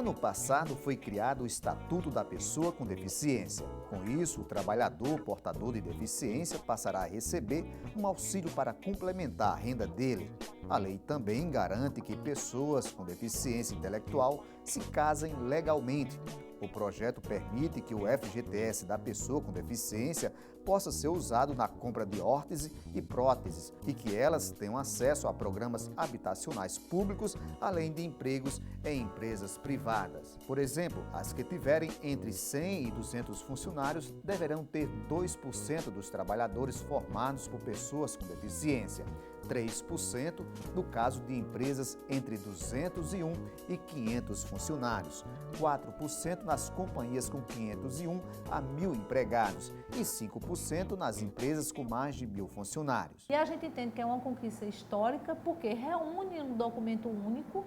ano passado foi criado o Estatuto da Pessoa com Deficiência. Com isso, o trabalhador portador de deficiência passará a receber um auxílio para complementar a renda dele. A lei também garante que pessoas com deficiência intelectual se casem legalmente. O projeto permite que o FGTS da pessoa com deficiência possa ser usado na compra de órtese e próteses e que elas tenham acesso a programas habitacionais públicos, além de empregos em empresas privadas. Por exemplo, as que tiverem entre 100 e 200 funcionários deverão ter 2% dos trabalhadores formados por pessoas com deficiência, 3% no caso de empresas entre 201 e 500 funcionários, 4% nas companhias com 501 a 1.000 empregados e 5% nas empresas com mais de 1.000 funcionários. E a gente entende que é uma conquista histórica porque reúne um documento único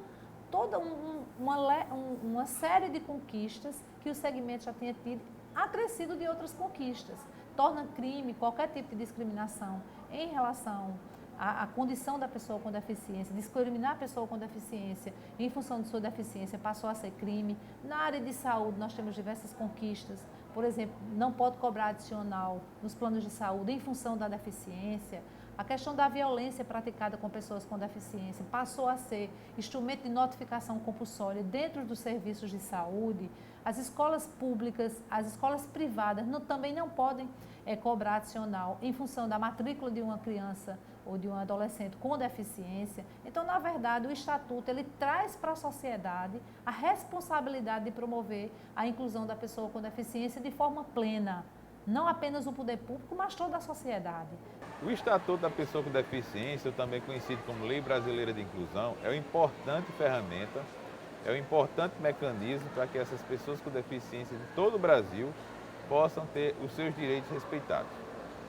toda uma série de conquistas que o segmento já tinha tido, acrescido de outras conquistas. Torna crime qualquer tipo de discriminação em relação à condição da pessoa com deficiência, discriminar a pessoa com deficiência em função de sua deficiência passou a ser crime. Na área de saúde nós temos diversas conquistas, por exemplo, não pode cobrar adicional nos planos de saúde em função da deficiência. A questão da violência praticada com pessoas com deficiência passou a ser instrumento de notificação compulsória dentro dos serviços de saúde. As escolas públicas, as escolas privadas também não podem cobrar adicional em função da matrícula de uma criança ou de um adolescente com deficiência. Então, na verdade, o Estatuto ele traz para a sociedade a responsabilidade de promover a inclusão da pessoa com deficiência de forma plena. Não apenas o poder público, mas toda a sociedade. O Estatuto da Pessoa com Deficiência, também conhecido como Lei Brasileira de Inclusão, é uma importante ferramenta, é um importante mecanismo para que essas pessoas com deficiência de todo o Brasil possam ter os seus direitos respeitados.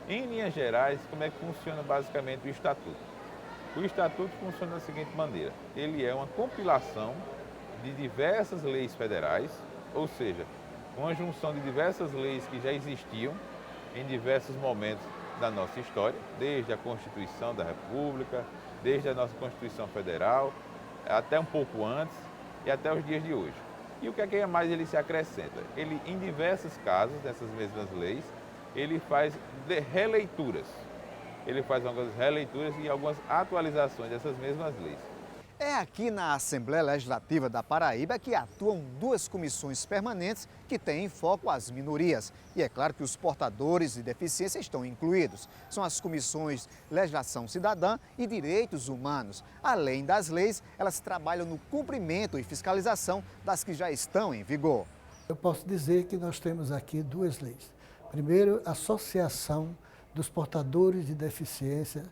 Em linhas gerais, como é que funciona basicamente o Estatuto? O Estatuto funciona da seguinte maneira: ele é uma compilação de diversas leis federais, ou seja, uma junção de diversas leis que já existiam em diversos momentos da nossa história, desde a Constituição da República, desde a nossa Constituição Federal, até um pouco antes e até os dias de hoje. E o que é que mais ele se acrescenta? Ele, em diversos casos, dessas mesmas leis, ele faz releituras. Ele faz algumas releituras e algumas atualizações dessas mesmas leis. É aqui na Assembleia Legislativa da Paraíba que atuam duas comissões permanentes que têm em foco as minorias. E é claro que os portadores de deficiência estão incluídos. São as comissões Legislação Cidadã e Direitos Humanos. Além das leis, elas trabalham no cumprimento e fiscalização das que já estão em vigor. Eu posso dizer que nós temos aqui duas leis. Primeiro, a Associação dos Portadores de Deficiência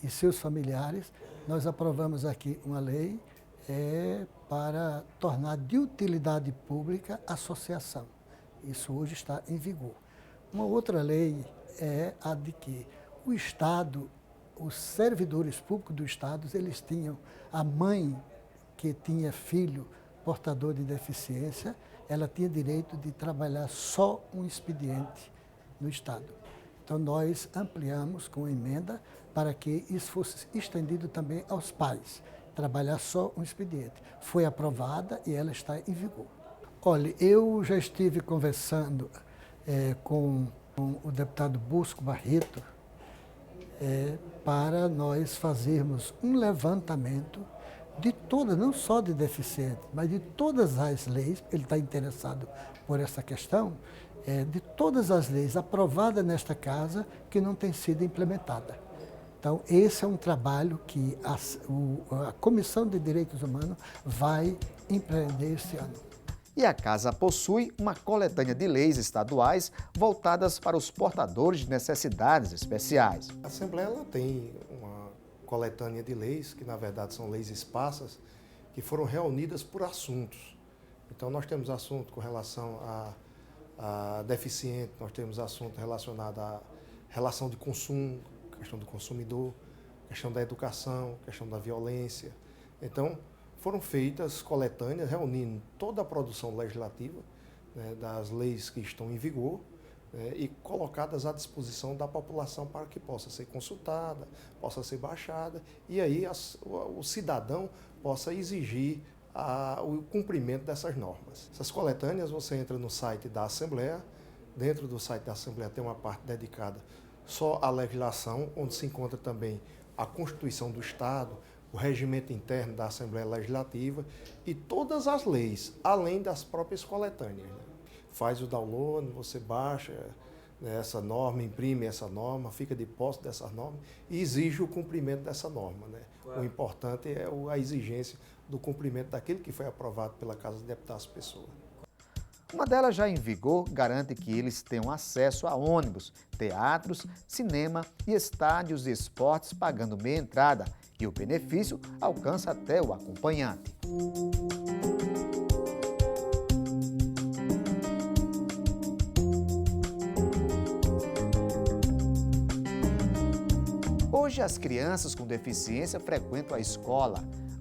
e seus familiares. Nós aprovamos aqui uma lei para tornar de utilidade pública a associação. Isso hoje está em vigor. Uma outra lei é a de que o Estado, os servidores públicos do Estado, eles tinham a mãe que tinha filho portador de deficiência, ela tinha direito de trabalhar só um expediente no Estado. Então, nós ampliamos com emenda para que isso fosse estendido também aos pais, trabalhar só um expediente. Foi aprovada e ela está em vigor. Olha, eu já estive conversando com o deputado Bosco Barreto para nós fazermos um levantamento de todas, não só de deficiente, mas de todas as leis, ele está interessado por essa questão, de todas as leis aprovadas nesta casa que não tem sido implementada. Então, esse é um trabalho que a Comissão de Direitos Humanos vai empreender este ano. E a Casa possui uma coletânea de leis estaduais voltadas para os portadores de necessidades especiais. A Assembleia ela tem uma coletânea de leis, que na verdade são leis esparsas, que foram reunidas por assuntos. Então, nós temos assunto com relação a deficiente, nós temos assunto relacionado à relação de consumo, questão do consumidor, questão da educação, questão da violência. Então, foram feitas coletâneas reunindo toda a produção legislativa, né, das leis que estão em vigor, e colocadas à disposição da população para que possa ser consultada, possa ser baixada, e aí o cidadão possa exigir o cumprimento dessas normas. Essas coletâneas, você entra no site da Assembleia, dentro do site da Assembleia tem uma parte dedicada só à legislação, onde se encontra também a Constituição do Estado, o regimento interno da Assembleia Legislativa e todas as leis, além das próprias coletâneas. Né? Faz o download, você baixa essa norma, imprime essa norma, fica de posse dessa norma e exige o cumprimento dessa norma. Né? Claro. O importante é a exigência do cumprimento daquilo que foi aprovado pela Casa de Deputados Pessoa. Uma delas já em vigor garante que eles tenham acesso a ônibus, teatros, cinema e estádios de esportes pagando meia entrada e o benefício alcança até o acompanhante. Hoje as crianças com deficiência frequentam a escola,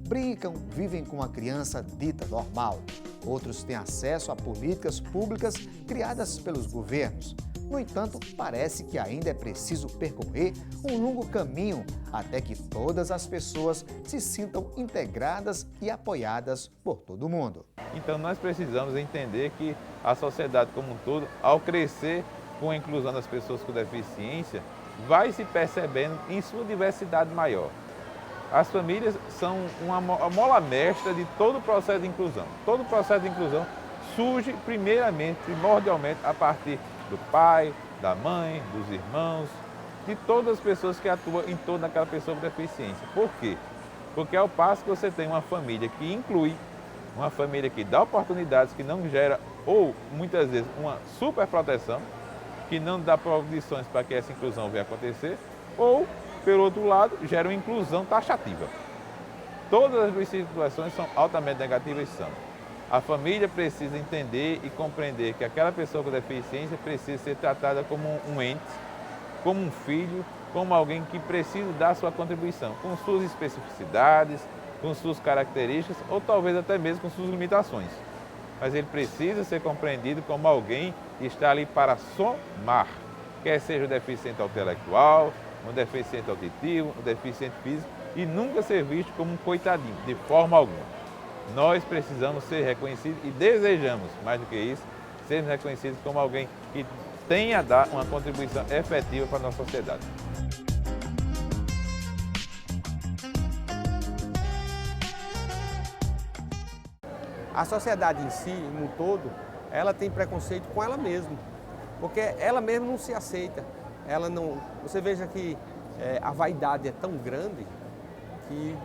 brincam, vivem com a criança dita normal. Outros têm acesso a políticas públicas criadas pelos governos. No entanto, parece que ainda é preciso percorrer um longo caminho até que todas as pessoas se sintam integradas e apoiadas por todo mundo. Então nós precisamos entender que a sociedade como um todo, ao crescer com a inclusão das pessoas com deficiência, vai se percebendo em sua diversidade maior. As famílias são uma mola mestra de todo o processo de inclusão. Todo o processo de inclusão surge primordialmente, a partir do pai, da mãe, dos irmãos, de todas as pessoas que atuam em torno daquela pessoa com deficiência. Por quê? Porque ao passo que você tem uma família que inclui, uma família que dá oportunidades, que não gera, ou muitas vezes, uma superproteção, que não dá condições para que essa inclusão venha acontecer, ou, pelo outro lado, gera uma inclusão taxativa. Todas as duas situações são altamente negativas, são. A família precisa entender e compreender que aquela pessoa com deficiência precisa ser tratada como um ente, como um filho, como alguém que precisa dar sua contribuição, com suas especificidades, com suas características ou talvez até mesmo com suas limitações. Mas ele precisa ser compreendido como alguém que está ali para somar, quer seja um deficiente intelectual, um deficiente auditivo, um deficiente físico, e nunca ser visto como um coitadinho, de forma alguma. Nós precisamos ser reconhecidos e desejamos, mais do que isso, sermos reconhecidos como alguém que tenha a dar uma contribuição efetiva para a nossa sociedade. A sociedade em si, no todo, ela tem preconceito com ela mesma, porque ela mesma não se aceita. Ela não, você veja que a vaidade é tão grande que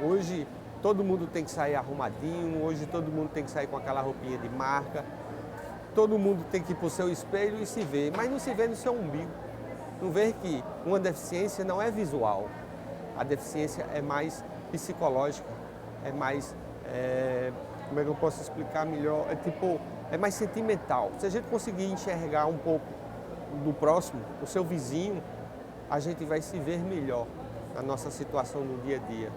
hoje todo mundo tem que sair arrumadinho, hoje todo mundo tem que sair com aquela roupinha de marca, todo mundo tem que ir para o seu espelho e se ver, mas não se vê no seu umbigo. Não vê que uma deficiência não é visual, a deficiência é mais psicológica, é mais, como é que eu posso explicar melhor, é mais sentimental. Se a gente conseguir enxergar um pouco do próximo, o seu vizinho, a gente vai se ver melhor na nossa situação no dia a dia.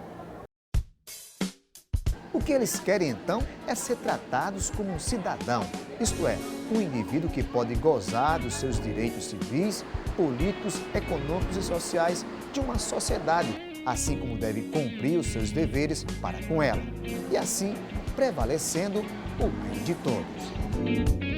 O que eles querem, então, é ser tratados como um cidadão, isto é, um indivíduo que pode gozar dos seus direitos civis, políticos, econômicos e sociais de uma sociedade, assim como deve cumprir os seus deveres para com ela, e assim prevalecendo o bem de todos.